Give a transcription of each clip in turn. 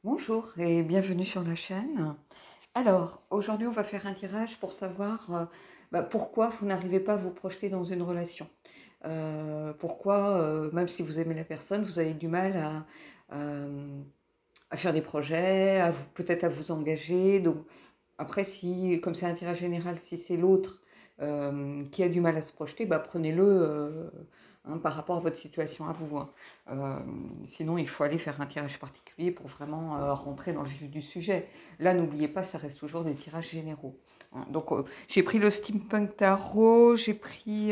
Bonjour et bienvenue sur la chaîne. Alors, aujourd'hui, on va faire un tirage pour savoir pourquoi vous n'arrivez pas à vous projeter dans une relation. Pourquoi, même si vous aimez la personne, vous avez du mal à faire des projets, peut-être à vous engager. Donc, après, si, comme c'est un tirage général, si c'est l'autre qui a du mal à se projeter, prenez-le par rapport à votre situation à vous. Sinon, il faut aller faire un tirage particulier pour vraiment rentrer dans le vif du sujet. Là, n'oubliez pas, ça reste toujours des tirages généraux. Donc, j'ai pris le Steampunk Tarot, j'ai pris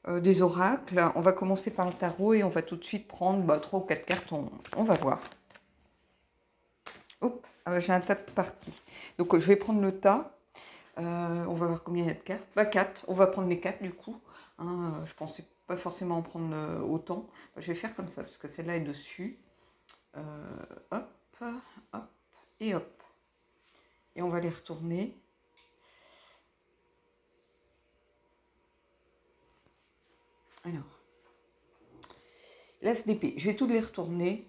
des oracles. On va commencer par le tarot et on va tout de suite prendre 3 ou 4 cartes, on va voir. Hop, j'ai un tas de parties. Donc, je vais prendre le tas. On va voir combien il y a de cartes. 4. On va prendre les 4 du coup. Je pensais pas forcément en prendre autant. Je vais faire comme ça parce que celle-là est dessus. Hop, hop et hop. Et on va les retourner. Alors, l'As d'épée. Je vais toutes les retourner.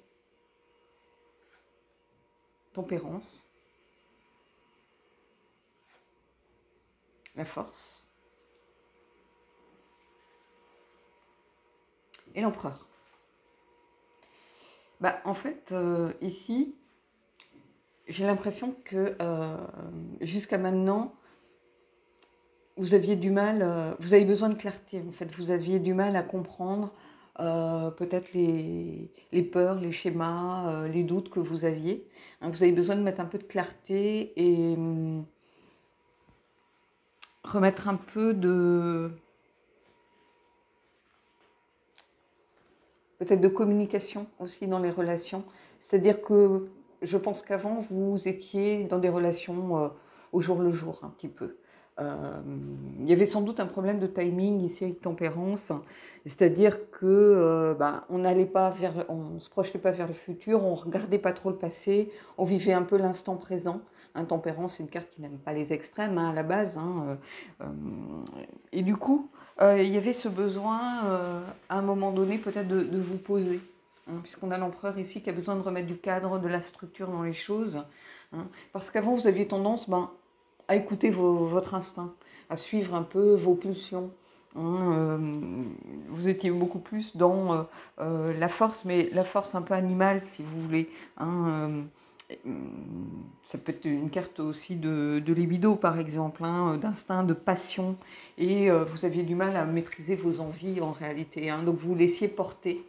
Tempérance. La force. Et l'empereur. En fait, ici, j'ai l'impression que jusqu'à maintenant, vous aviez du mal, vous avez besoin de clarté en fait, vous aviez du mal à comprendre peut-être les peurs, les schémas, les doutes que vous aviez. Vous avez besoin de mettre un peu de clarté et remettre un peu de... peut-être de communication aussi dans les relations. C'est-à-dire que je pense qu'avant, vous étiez dans des relations au jour le jour, un petit peu. Il y avait sans doute un problème de timing ici avec Tempérance, c'est-à-dire que on n'allait pas vers, on se projetait pas vers le futur, on regardait pas trop le passé, on vivait un peu l'instant présent. Tempérance, c'est une carte qui n'aime pas les extrêmes à la base, et du coup, il y avait ce besoin, à un moment donné, peut-être de vous poser, puisqu'on a l'empereur ici qui a besoin de remettre du cadre, de la structure dans les choses. Parce qu'avant, vous aviez tendance à écouter votre instinct, à suivre un peu vos pulsions. Vous étiez beaucoup plus dans la force, mais la force un peu animale, si vous voulez. Ça peut être une carte aussi de libido, par exemple, d'instinct, de passion. Et vous aviez du mal à maîtriser vos envies en réalité. Donc vous vous laissiez porter.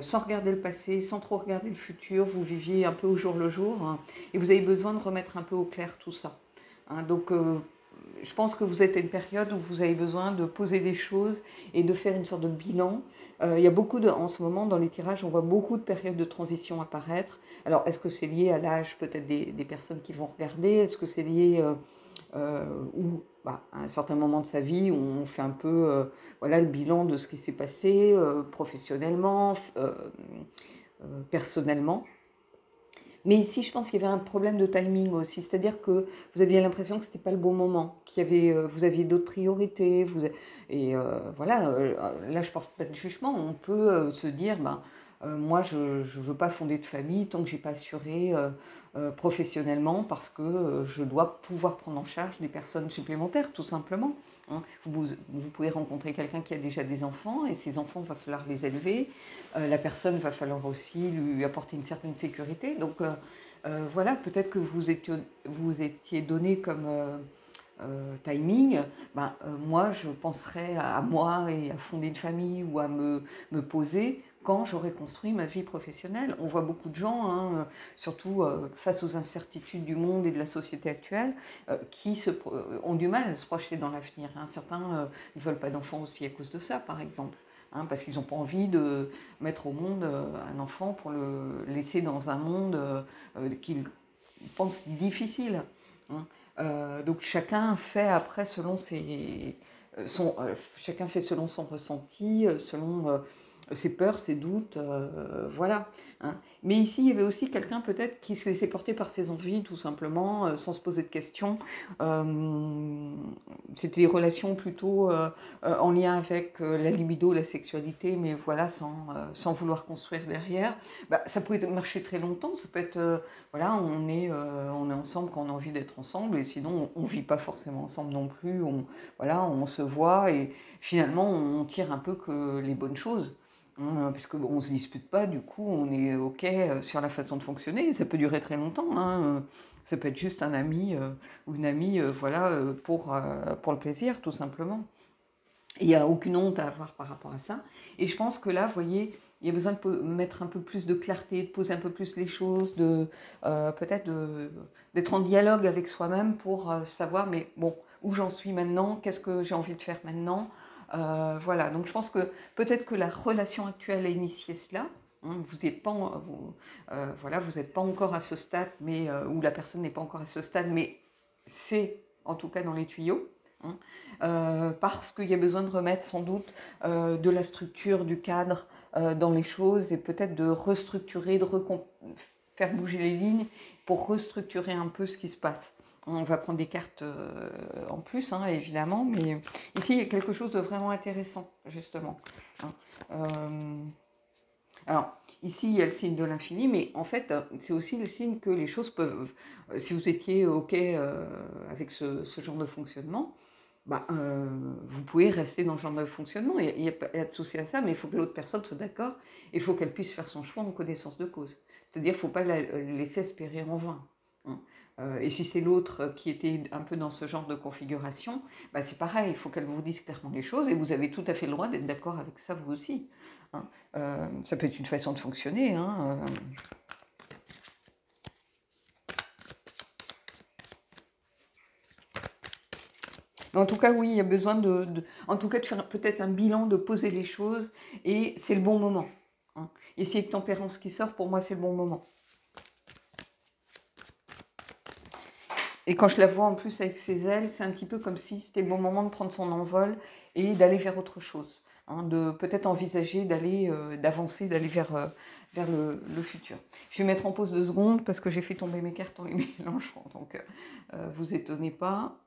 Sans regarder le passé, sans trop regarder le futur, vous viviez un peu au jour le jour, et vous avez besoin de remettre un peu au clair tout ça. Donc je pense que vous êtes à une période où vous avez besoin de poser des choses et de faire une sorte de bilan. Il y a en ce moment, dans les tirages, on voit beaucoup de périodes de transition apparaître. Alors, est-ce que c'est lié à l'âge peut-être des personnes qui vont regarder? Est-ce que c'est lié à un certain moment de sa vie où on fait un peu le bilan de ce qui s'est passé professionnellement, personnellement? Mais ici, je pense qu'il y avait un problème de timing aussi, c'est-à-dire que vous aviez l'impression que ce n'était pas le bon moment, vous aviez d'autres priorités, là je ne porte pas de jugement, on peut se dire, moi je ne veux pas fonder de famille tant que je n'ai pas assuré professionnellement parce que je dois pouvoir prendre en charge des personnes supplémentaires, tout simplement. Vous pouvez rencontrer quelqu'un qui a déjà des enfants et ces enfants, il va falloir les élever. La personne, va falloir aussi lui apporter une certaine sécurité. Donc voilà, peut-être que vous étiez donné comme timing. Moi, je penserais à moi et à fonder une famille ou à me poser quand j'aurai construit ma vie professionnelle. On voit beaucoup de gens, surtout face aux incertitudes du monde et de la société actuelle, qui ont du mal à se projeter dans l'avenir. Certains ne veulent pas d'enfants aussi à cause de ça, par exemple. Parce qu'ils n'ont pas envie de mettre au monde un enfant pour le laisser dans un monde qu'ils pensent difficile. Donc chacun fait après chacun fait selon son ressenti, selon ses peurs, ses doutes, voilà. hein. Mais ici, il y avait aussi quelqu'un peut-être qui se laissait porter par ses envies, tout simplement, sans se poser de questions. Euh, C'était des relations plutôt en lien avec la libido, la sexualité, mais voilà, sans vouloir construire derrière. Bah, ça peut marcher très longtemps, ça peut être, voilà, on est ensemble quand on a envie d'être ensemble, et sinon, on ne vit pas forcément ensemble non plus. Voilà, on se voit, et finalement, on tire un peu que les bonnes choses. Parce qu'on ne se dispute pas, du coup, on est OK sur la façon de fonctionner. Ça peut durer très longtemps, hein. Ça peut être juste un ami ou une amie, voilà, pour le plaisir, tout simplement. Il n'y a aucune honte à avoir par rapport à ça. Et je pense que là, vous voyez, il y a besoin de mettre un peu plus de clarté, de poser un peu plus les choses, peut-être d'être en dialogue avec soi-même pour savoir, mais bon, où j'en suis maintenant, qu'est-ce que j'ai envie de faire maintenant. Voilà, donc je pense que peut-être que la relation actuelle a initié cela. Hein, vous n'êtes pas, voilà, vous n'êtes pas encore à ce stade, mais ou la personne n'est pas encore à ce stade, mais c'est en tout cas dans les tuyaux. Hein, parce qu'il y a besoin de remettre sans doute de la structure, du cadre dans les choses, et peut-être de restructurer, faire bouger les lignes pour restructurer un peu ce qui se passe. On va prendre des cartes en plus, hein, évidemment, mais ici, il y a quelque chose de vraiment intéressant, justement. Hein. Alors, ici, il y a le signe de l'infini, mais en fait, c'est aussi le signe que les choses peuvent... Si vous étiez OK avec ce genre de fonctionnement, bah, vous pouvez rester dans ce genre de fonctionnement. Il n'y a pas de souci à ça, mais il faut que l'autre personne soit d'accord, et il faut qu'elle puisse faire son choix en connaissance de cause. C'est-à-dire qu'il ne faut pas la laisser espérer en vain. Hein. Et si c'est l'autre qui était un peu dans ce genre de configuration, bah c'est pareil, il faut qu'elle vous dise clairement les choses, et vous avez tout à fait le droit d'être d'accord avec ça vous aussi. Hein. Ça peut être une façon de fonctionner. Hein. En tout cas, oui, il y a besoin en tout cas, de faire peut-être un bilan, de poser les choses, et c'est le bon moment. Hein. Et s'il y a une tempérance qui sort, pour moi, c'est le bon moment. Et quand je la vois en plus avec ses ailes, c'est un petit peu comme si c'était le bon moment de prendre son envol et d'aller vers autre chose. Hein, de peut-être envisager d'avancer, d'aller vers le futur. Je vais mettre en pause 2 secondes parce que j'ai fait tomber mes cartes en les mélangeant, donc vous étonnez pas.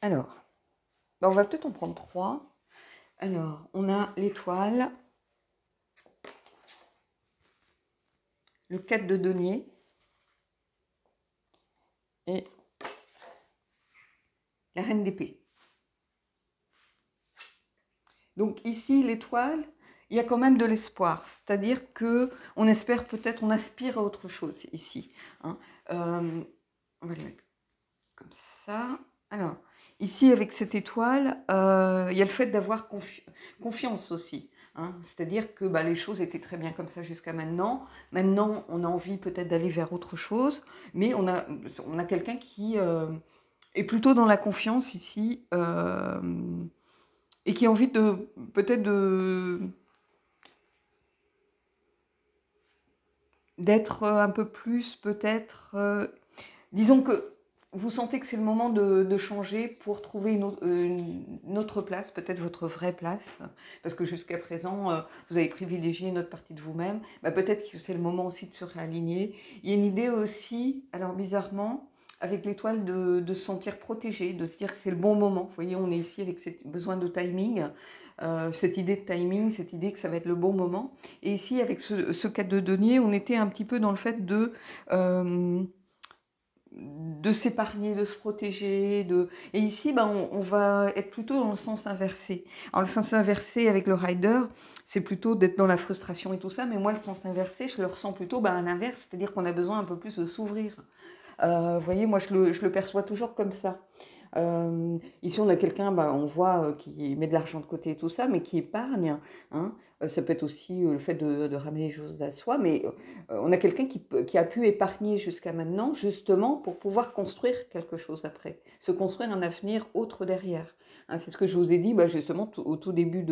Alors, on va peut-être en prendre 3. Alors, on a l'étoile, le 4 de denier et la reine d'épée. Donc ici, l'étoile, il y a quand même de l'espoir. C'est-à-dire qu'on espère peut-être, on aspire à autre chose ici. Hein. On va les mettre comme ça. Alors, ici, avec cette étoile, il y a le fait d'avoir confiance aussi. Hein. C'est-à-dire que les choses étaient très bien comme ça jusqu'à maintenant. Maintenant, on a envie peut-être d'aller vers autre chose, mais on a quelqu'un qui est plutôt dans la confiance ici, et qui a envie peut-être d'être un peu plus, peut-être... disons que vous sentez que c'est le moment de changer pour trouver une autre place, peut-être votre vraie place, parce que jusqu'à présent, vous avez privilégié une autre partie de vous-même. Peut-être que c'est le moment aussi de se réaligner. Il y a une idée aussi, alors bizarrement, avec l'étoile, de se sentir protégé, de se dire que c'est le bon moment. Vous voyez, on est ici avec besoin de timing, cette idée de timing, cette idée que ça va être le bon moment. Et ici, avec ce 4 de denier, on était un petit peu dans le fait de s'épargner, de se protéger. Et ici, on va être plutôt dans le sens inversé. Alors le sens inversé avec le rider, c'est plutôt d'être dans la frustration et tout ça, mais moi le sens inversé, je le ressens plutôt à l'inverse, c'est-à-dire qu'on a besoin un peu plus de s'ouvrir. Vous voyez, moi je le perçois toujours comme ça. Ici, on a quelqu'un, on voit, qui met de l'argent de côté et tout ça, mais qui épargne. Hein. Ça peut être aussi le fait de ramener les choses à soi, mais on a quelqu'un qui a pu épargner jusqu'à maintenant, justement, pour pouvoir construire quelque chose après, se construire un avenir autre derrière. Hein, c'est ce que je vous ai dit, justement, au tout début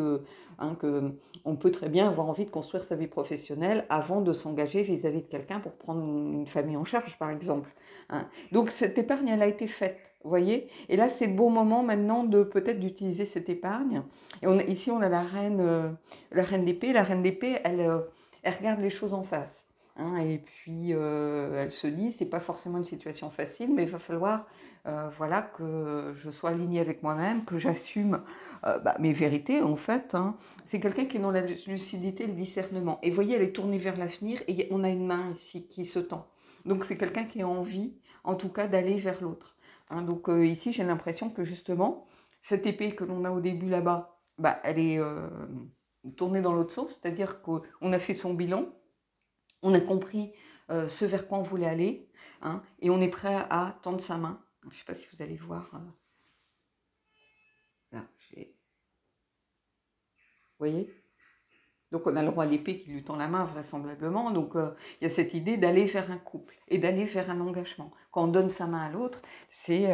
qu'on peut très bien avoir envie de construire sa vie professionnelle avant de s'engager vis-à-vis de quelqu'un pour prendre une famille en charge, par exemple. hein. Donc cette épargne, elle a été faite, vous voyez. Et là, c'est le bon moment maintenant de peut-être d'utiliser cette épargne. Et ici, on a la reine d'épée. La reine d'épée, elle regarde les choses en face, hein, et puis elle se dit, c'est pas forcément une situation facile, mais il va falloir voilà, que je sois alignée avec moi-même, que j'assume mes vérités, en fait, hein. C'est quelqu'un qui est dans la lucidité, le discernement. Et vous voyez, elle est tournée vers l'avenir et on a une main ici qui se tend. Donc c'est quelqu'un qui a envie, en tout cas, d'aller vers l'autre, hein. Donc ici, j'ai l'impression que justement, cette épée que l'on a au début là-bas, elle est tournée dans l'autre sens, c'est-à-dire qu'on a fait son bilan, on a compris ce vers quoi on voulait aller, hein, et on est prêt à tendre sa main. Je ne sais pas si vous allez voir. Là, vous voyez? Donc on a le roi d'épée qui lui tend la main vraisemblablement. Donc il y a cette idée d'aller vers un couple et d'aller vers un engagement. Quand on donne sa main à l'autre, c'est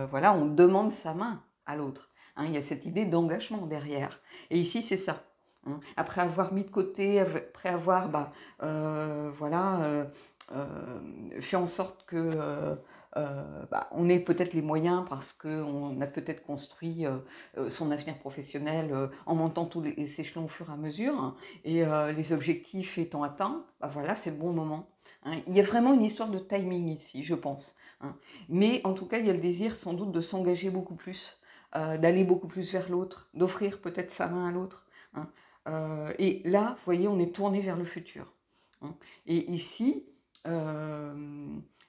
voilà, on demande sa main à l'autre, hein. Il y a cette idée d'engagement derrière. Et ici c'est ça, hein. Après avoir mis de côté, après avoir voilà, fait en sorte que on ait peut-être les moyens parce qu'on a peut-être construit son avenir professionnel en montant tous les échelons au fur et à mesure, hein, et les objectifs étant atteints, voilà, c'est le bon moment, hein. Il y a vraiment une histoire de timing ici, je pense, hein. Mais en tout cas, il y a le désir sans doute de s'engager beaucoup plus, d'aller beaucoup plus vers l'autre, d'offrir peut-être sa main à l'autre, hein. Et là, vous voyez, on est tourné vers le futur, hein. Et ici,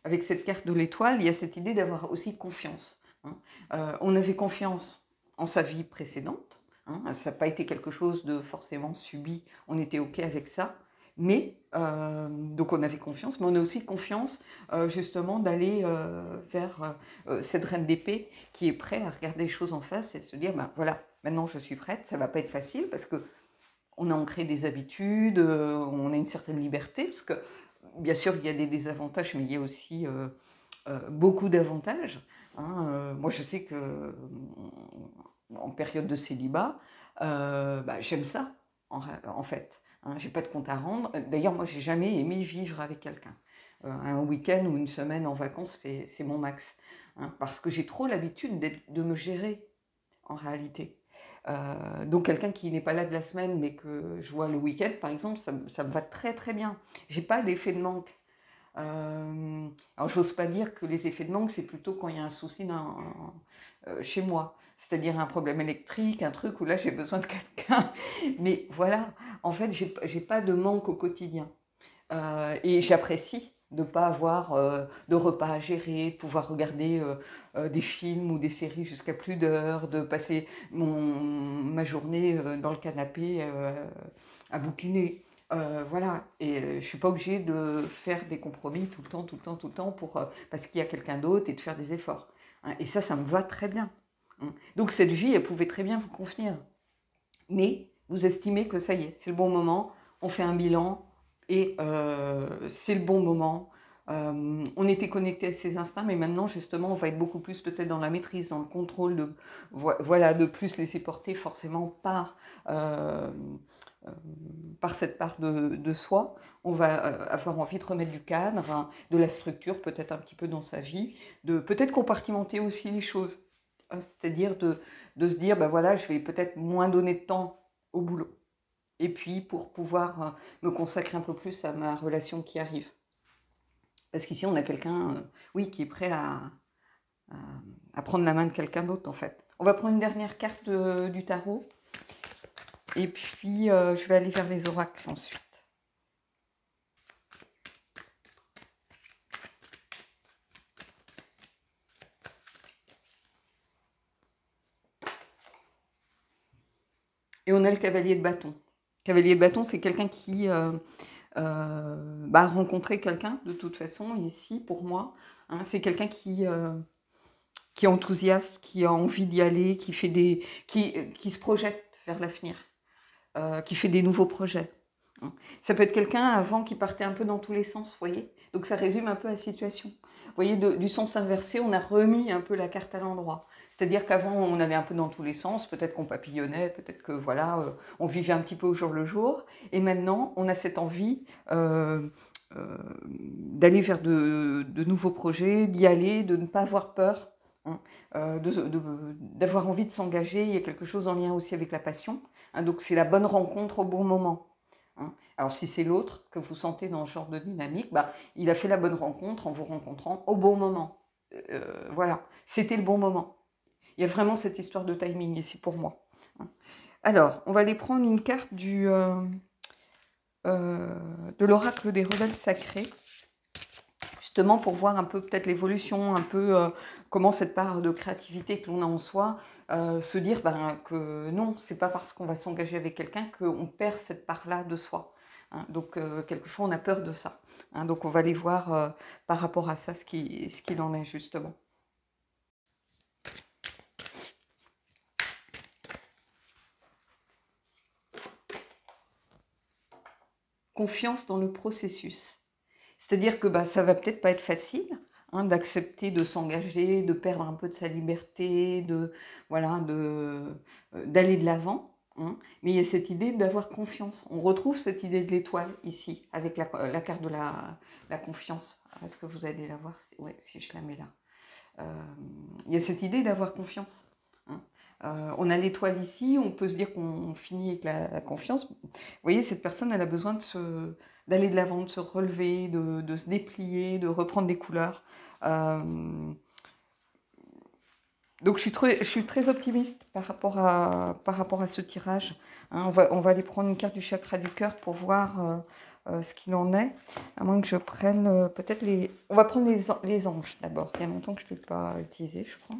avec cette carte de l'étoile, il y a cette idée d'avoir aussi confiance, hein. On avait confiance en sa vie précédente, hein, ça n'a pas été quelque chose de forcément subi, on était OK avec ça, mais donc on avait confiance, mais on a aussi confiance justement d'aller vers cette reine d'épée qui est prête à regarder les choses en face et se dire, voilà, maintenant je suis prête, ça ne va pas être facile parce que on a ancré des habitudes, on a une certaine liberté, parce que bien sûr il y a des désavantages, mais il y a aussi beaucoup d'avantages, hein. Moi je sais que en période de célibat, j'aime ça en fait, hein. J'ai pas de compte à rendre. D'ailleurs moi j'ai jamais aimé vivre avec quelqu'un. Un week-end ou une semaine en vacances c'est mon max, hein, parce que j'ai trop l'habitude de me gérer en réalité. Donc quelqu'un qui n'est pas là de la semaine mais que je vois le week-end par exemple, ça me va très très bien. J'ai pas l'effet de manque. Alors j'ose pas dire que les effets de manque c'est plutôt quand il y a un souci chez moi, c'est-à-dire un problème électrique, un truc où là j'ai besoin de quelqu'un. Mais voilà, en fait j'ai pas de manque au quotidien. Et j'apprécie de ne pas avoir de repas à gérer, de pouvoir regarder des films ou des séries jusqu'à plus d'heures, de passer ma journée dans le canapé à bouquiner. Voilà, et je ne suis pas obligée de faire des compromis tout le temps, tout le temps, tout le temps parce qu'il y a quelqu'un d'autre et de faire des efforts, hein. Et ça me va très bien, hein. Donc cette vie, elle pouvait très bien vous convenir. Mais vous estimez que ça y est, c'est le bon moment, on fait un bilan et c'est le bon moment. On était connecté à ses instincts, mais maintenant justement on va être beaucoup plus peut-être dans la maîtrise, dans le contrôle, voilà, de plus laisser porter forcément euh, euh, par cette part de soi. On va avoir envie de remettre du cadre, hein, de la structure peut-être un petit peu dans sa vie, de peut-être compartimenter aussi les choses, hein, c'est-à-dire de se dire, voilà, je vais peut-être moins donner de temps au boulot. Et puis pour pouvoir me consacrer un peu plus à ma relation qui arrive. Parce qu'ici, on a quelqu'un, oui, qui est prêt à prendre la main de quelqu'un d'autre, en fait. On va prendre une dernière carte du tarot. Et puis, je vais aller vers les oracles ensuite. Et on a le cavalier de bâton. Le cavalier de bâton, c'est quelqu'un qui a rencontré quelqu'un, de toute façon, ici, pour moi, hein. C'est quelqu'un qui est enthousiaste, qui a envie d'y aller, qui se projette vers l'avenir, qui fait des nouveaux projets, hein. Ça peut être quelqu'un avant qui partait un peu dans tous les sens, vous voyez. Donc ça résume un peu la situation. Vous voyez, du sens inversé, on a remis un peu la carte à l'endroit. C'est-à-dire qu'avant, on allait un peu dans tous les sens, peut-être qu'on papillonnait, peut-être que voilà, on vivait un petit peu au jour le jour. Et maintenant, on a cette envie d'aller vers de nouveaux projets, d'y aller, de ne pas avoir peur, hein, d'avoir envie de s'engager. Il y a quelque chose en lien aussi avec la passion, hein, donc c'est la bonne rencontre au bon moment, hein. Alors si c'est l'autre que vous sentez dans ce genre de dynamique, bah, il a fait la bonne rencontre en vous rencontrant au bon moment. Voilà, c'était le bon moment. Il y a vraiment cette histoire de timing ici pour moi, hein. Alors, on va aller prendre une carte de l'oracle des rebelles sacrés, justement pour voir un peu peut-être l'évolution, un peu comment cette part de créativité que l'on a en soi, se dire que non, c'est pas parce qu'on va s'engager avec quelqu'un qu'on perd cette part-là de soi, hein. Donc quelquefois on a peur de ça, hein. Donc on va aller voir par rapport à ça ce qu'il en est justement. Confiance dans le processus. C'est-à-dire que ça va peut-être pas être facile, hein, d'accepter de s'engager, de perdre un peu de sa liberté, d'aller de l'avant, hein. Mais il y a cette idée d'avoir confiance. On retrouve cette idée de l'étoile ici, avec la carte de la confiance. Est-ce que vous allez la voir? Ouais, si je la mets là. Il y a cette idée d'avoir confiance, hein. On a l'étoile ici, on peut se dire qu'on finit avec la confiance. Vous voyez, cette personne, elle a besoin d'aller de l'avant, de se relever, de se déplier, de reprendre des couleurs. Donc je suis très optimiste par rapport à ce tirage, hein. On va aller prendre une carte du chakra du cœur pour voir ce qu'il en est. À moins que je prenne peut-être les... On va prendre les anges d'abord. Il y a longtemps que je ne l'ai pas utilisé, je crois.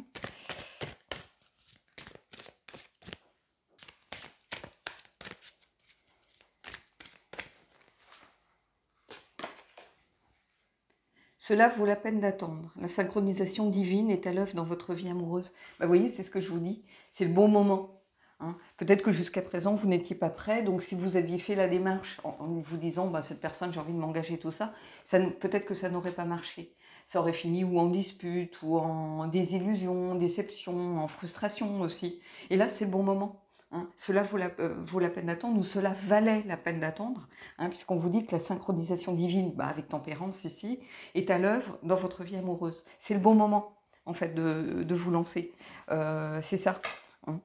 Cela vaut la peine d'attendre. La synchronisation divine est à l'œuvre dans votre vie amoureuse. Vous voyez, c'est ce que je vous dis. C'est le bon moment, hein. Peut-être que jusqu'à présent, vous n'étiez pas prêt. Donc, si vous aviez fait la démarche en vous disant, cette personne, j'ai envie de m'engager, tout ça, peut-être que ça n'aurait pas marché. Ça aurait fini ou en dispute, ou en désillusion, en déception, en frustration aussi. Et là, c'est le bon moment, hein. Cela vaut la peine d'attendre, ou cela valait la peine d'attendre, hein, puisqu'on vous dit que la synchronisation divine, avec tempérance ici, est à l'œuvre dans votre vie amoureuse. C'est le bon moment, en fait, de vous lancer. C'est ça, hein.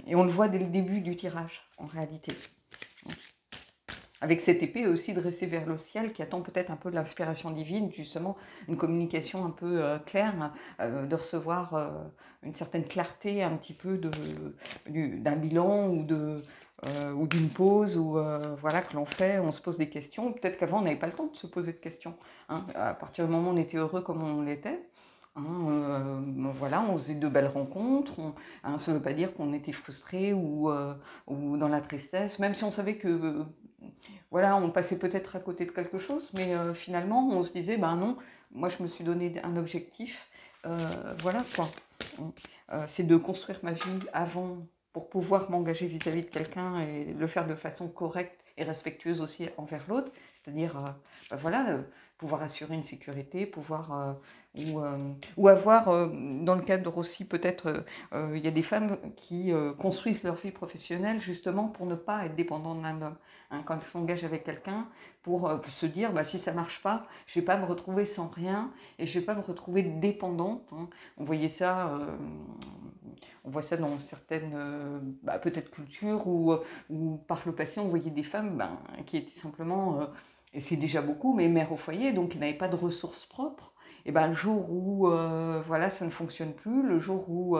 Et on le voit dès le début du tirage, en réalité. Avec cette épée aussi dressée vers le ciel, qui attend peut-être un peu de l'inspiration divine, justement, une communication un peu claire, de recevoir une certaine clarté, un petit peu d'un bilan ou d'une pause, voilà, que l'on fait, on se pose des questions. Peut-être qu'avant, on n'avait pas le temps de se poser de questions, hein. À partir du moment où on était heureux comme on l'était, hein, voilà, on faisait de belles rencontres. Ça ne veut pas dire qu'on était frustré ou dans la tristesse, même si on savait que voilà, on passait peut-être à côté de quelque chose, mais finalement, on se disait, non, moi je me suis donné un objectif, voilà quoi. C'est de construire ma vie avant pour pouvoir m'engager vis-à-vis de quelqu'un et le faire de façon correcte et respectueuse aussi envers l'autre, c'est-à-dire, pouvoir assurer une sécurité, pouvoir ou avoir, dans le cadre aussi peut-être, il y a des femmes qui construisent leur vie professionnelle justement pour ne pas être dépendantes d'un homme, hein, quand elles s'engagent avec quelqu'un, pour se dire, si ça marche pas, je vais pas me retrouver sans rien et je vais pas me retrouver dépendante, hein. On voit ça dans certaines peut-être cultures où par le passé on voyait des femmes qui étaient simplement, et c'est déjà beaucoup, mais mères au foyer, donc qui n'avaient pas de ressources propres. Et le jour où ça ne fonctionne plus, le jour où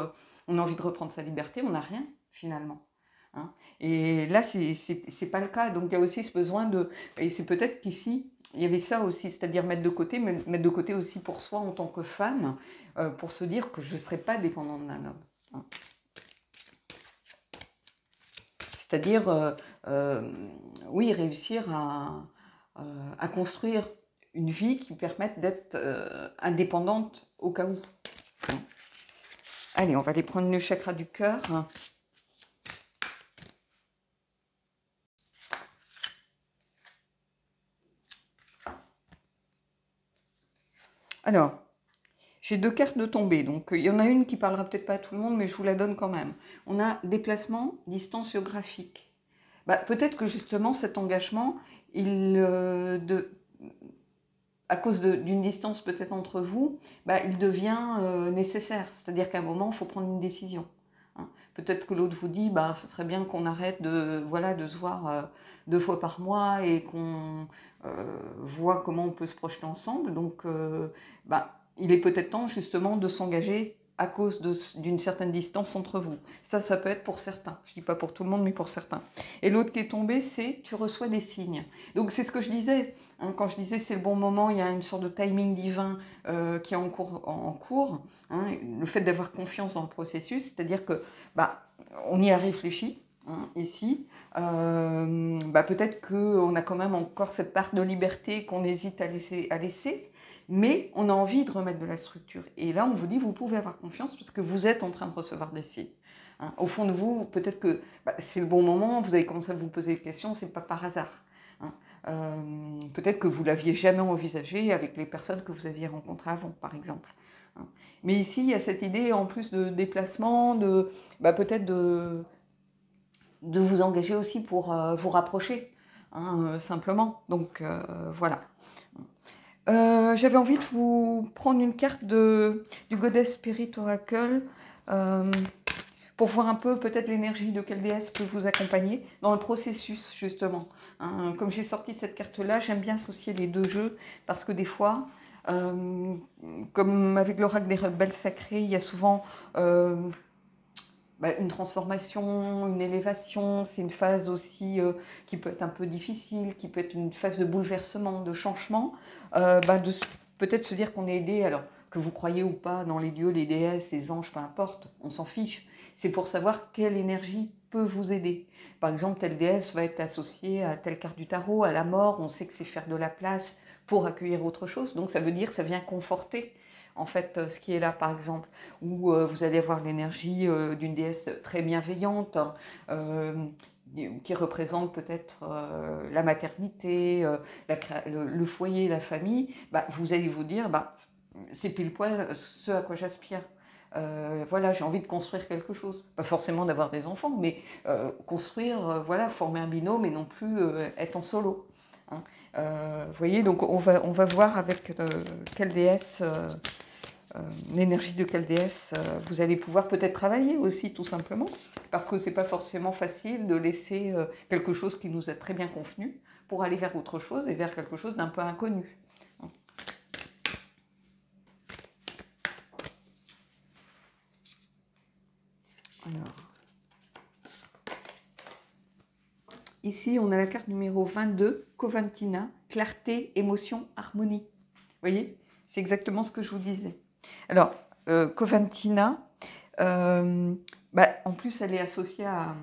on a envie de reprendre sa liberté, on n'a rien finalement, hein. Et là, c'est pas le cas. Donc il y a aussi ce besoin et c'est peut-être qu'ici, il y avait ça aussi, c'est-à-dire mettre de côté, mais mettre de côté aussi pour soi en tant que femme, pour se dire que je ne serai pas dépendante d'un homme, hein. C'est-à-dire, oui, réussir à construire une vie qui permette d'être indépendante au cas où. Allez, on va aller prendre le chakra du cœur. Alors, j'ai deux cartes de tombée, donc il y en a une qui parlera peut-être pas à tout le monde, mais je vous la donne quand même. On a déplacement, distance géographique. Peut-être que justement cet engagement, à cause d'une distance peut-être entre vous, il devient nécessaire. C'est-à-dire qu'à un moment, il faut prendre une décision. Hein. Peut-être que l'autre vous dit, ce serait bien qu'on arrête de se voir 2 fois par mois et qu'on voit comment on peut se projeter ensemble. Donc, il est peut-être temps justement de s'engager à cause d'une certaine distance entre vous. Ça peut être pour certains. Je ne dis pas pour tout le monde, mais pour certains. Et l'autre qui est tombé, c'est tu reçois des signes. Donc c'est ce que je disais. Hein, quand je disais c'est le bon moment, il y a une sorte de timing divin qui est en cours. Hein, le fait d'avoir confiance dans le processus, c'est-à-dire que on y a réfléchi. Hein, ici, peut-être qu'on a quand même encore cette part de liberté qu'on hésite à laisser, mais on a envie de remettre de la structure. Et là, on vous dit, vous pouvez avoir confiance parce que vous êtes en train de recevoir des signes. Hein, au fond de vous, peut-être que c'est le bon moment, vous avez commencé à vous poser des questions, c'est pas par hasard. Hein. Peut-être que vous l'aviez jamais envisagé avec les personnes que vous aviez rencontrées avant, par exemple. Hein. Mais ici, il y a cette idée, en plus de déplacement, peut-être de vous engager aussi pour vous rapprocher, hein, simplement. Donc, voilà. J'avais envie de vous prendre une carte du Goddess Spirit Oracle pour voir un peu peut-être l'énergie de quelle déesse peut vous accompagner dans le processus, justement. Hein, comme j'ai sorti cette carte-là, j'aime bien associer les deux jeux parce que des fois, comme avec l'oracle des rebelles sacrés, il y a souvent une transformation, une élévation, c'est une phase aussi qui peut être un peu difficile, qui peut être une phase de bouleversement, de changement, de peut-être se dire qu'on est aidé, alors que vous croyez ou pas dans les dieux, les déesses, les anges, peu importe, on s'en fiche. C'est pour savoir quelle énergie peut vous aider. Par exemple, telle déesse va être associée à telle carte du tarot, à la mort, on sait que c'est faire de la place pour accueillir autre chose, donc ça veut dire que ça vient conforter en fait, ce qui est là, par exemple, où vous allez avoir l'énergie d'une déesse très bienveillante, qui représente peut-être la maternité, le foyer, la famille, vous allez vous dire, c'est pile poil ce à quoi j'aspire. Voilà, j'ai envie de construire quelque chose. Pas forcément d'avoir des enfants, mais construire, former un binôme et non plus être en solo. Hein. Vous voyez, donc on va voir avec quelle déesse... l'énergie de quelle déesse vous allez pouvoir peut-être travailler aussi, tout simplement, parce que c'est pas forcément facile de laisser quelque chose qui nous a très bien convenu pour aller vers autre chose et vers quelque chose d'un peu inconnu. Alors, ici, on a la carte numéro 22, Coventina, clarté, émotion, harmonie. Vous voyez, c'est exactement ce que je vous disais. Alors, Coventina, en plus, elle est associée à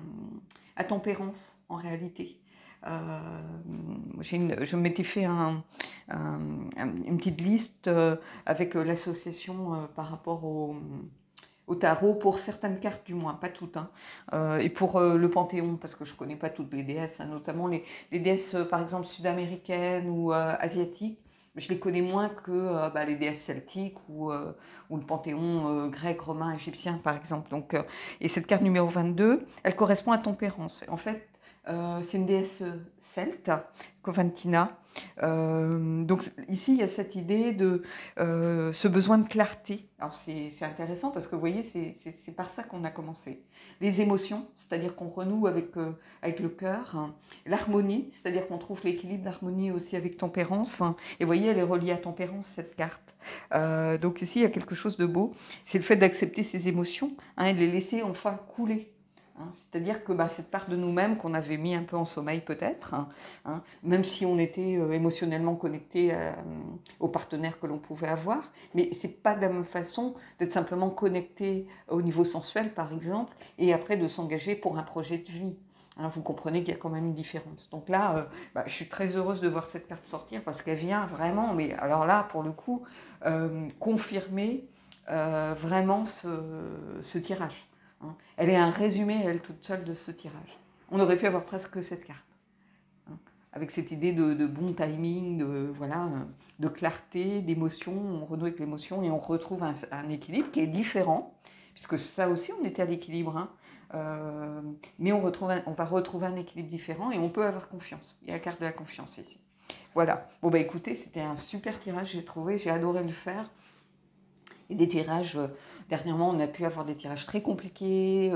tempérance, en réalité. Je m'étais fait une petite liste avec l'association par rapport au tarot, pour certaines cartes du moins, pas toutes, hein. Et pour le Panthéon, parce que je ne connais pas toutes les déesses, hein, notamment les déesses par exemple sud-américaines ou asiatiques. Je les connais moins que les déesses celtiques ou le panthéon grec, romain, égyptien, par exemple. Donc, et cette carte numéro 22, elle correspond à tempérance. En fait, c'est une déesse celte, Coventina. Donc ici, il y a cette idée de ce besoin de clarté. Alors c'est intéressant parce que vous voyez, c'est par ça qu'on a commencé. Les émotions, c'est-à-dire qu'on renoue avec le cœur. Hein. L'harmonie, c'est-à-dire qu'on trouve l'équilibre, l'harmonie aussi avec tempérance. Hein. Et vous voyez, elle est reliée à tempérance, cette carte. Donc ici, il y a quelque chose de beau. C'est le fait d'accepter ces émotions, hein, et de les laisser enfin couler. Hein, c'est-à-dire que cette part de nous-mêmes qu'on avait mis un peu en sommeil peut-être, hein, même si on était émotionnellement connecté aux partenaires que l'on pouvait avoir, mais c'est pas de la même façon d'être simplement connecté au niveau sensuel par exemple, et après de s'engager pour un projet de vie. Hein, vous comprenez qu'il y a quand même une différence. Donc là, je suis très heureuse de voir cette carte sortir parce qu'elle vient vraiment, mais alors là, pour le coup, confirmer vraiment ce tirage. Hein. Elle est un résumé, elle toute seule, de ce tirage. On aurait pu avoir presque cette carte. Hein. Avec cette idée de bon timing, de clarté, d'émotion. On renoue avec l'émotion et on retrouve un équilibre qui est différent, puisque ça aussi, on était à l'équilibre, hein. Mais on va retrouver un équilibre différent et on peut avoir confiance. Il y a la carte de la confiance ici. Voilà. Bon, bah écoutez, c'était un super tirage, j'ai trouvé, j'ai adoré le faire. Et des tirages, dernièrement, on a pu avoir des tirages très compliqués,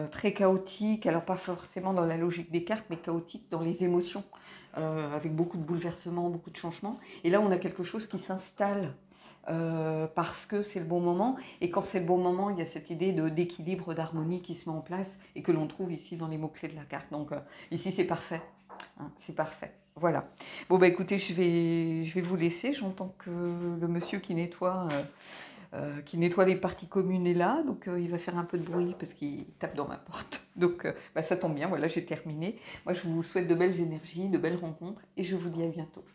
très chaotiques, alors pas forcément dans la logique des cartes, mais chaotiques dans les émotions, avec beaucoup de bouleversements, beaucoup de changements. Et là, on a quelque chose qui s'installe parce que c'est le bon moment. Et quand c'est le bon moment, il y a cette idée d'équilibre, d'harmonie qui se met en place et que l'on trouve ici dans les mots-clés de la carte. Donc ici, c'est parfait. Hein, c'est parfait. Voilà. Bon, bah écoutez, je vais vous laisser. J'entends que le monsieur qui nettoie les parties communes est là, donc il va faire un peu de bruit parce qu'il tape dans ma porte. Donc bah, ça tombe bien, voilà, j'ai terminé. Moi, je vous souhaite de belles énergies, de belles rencontres et je vous dis à bientôt.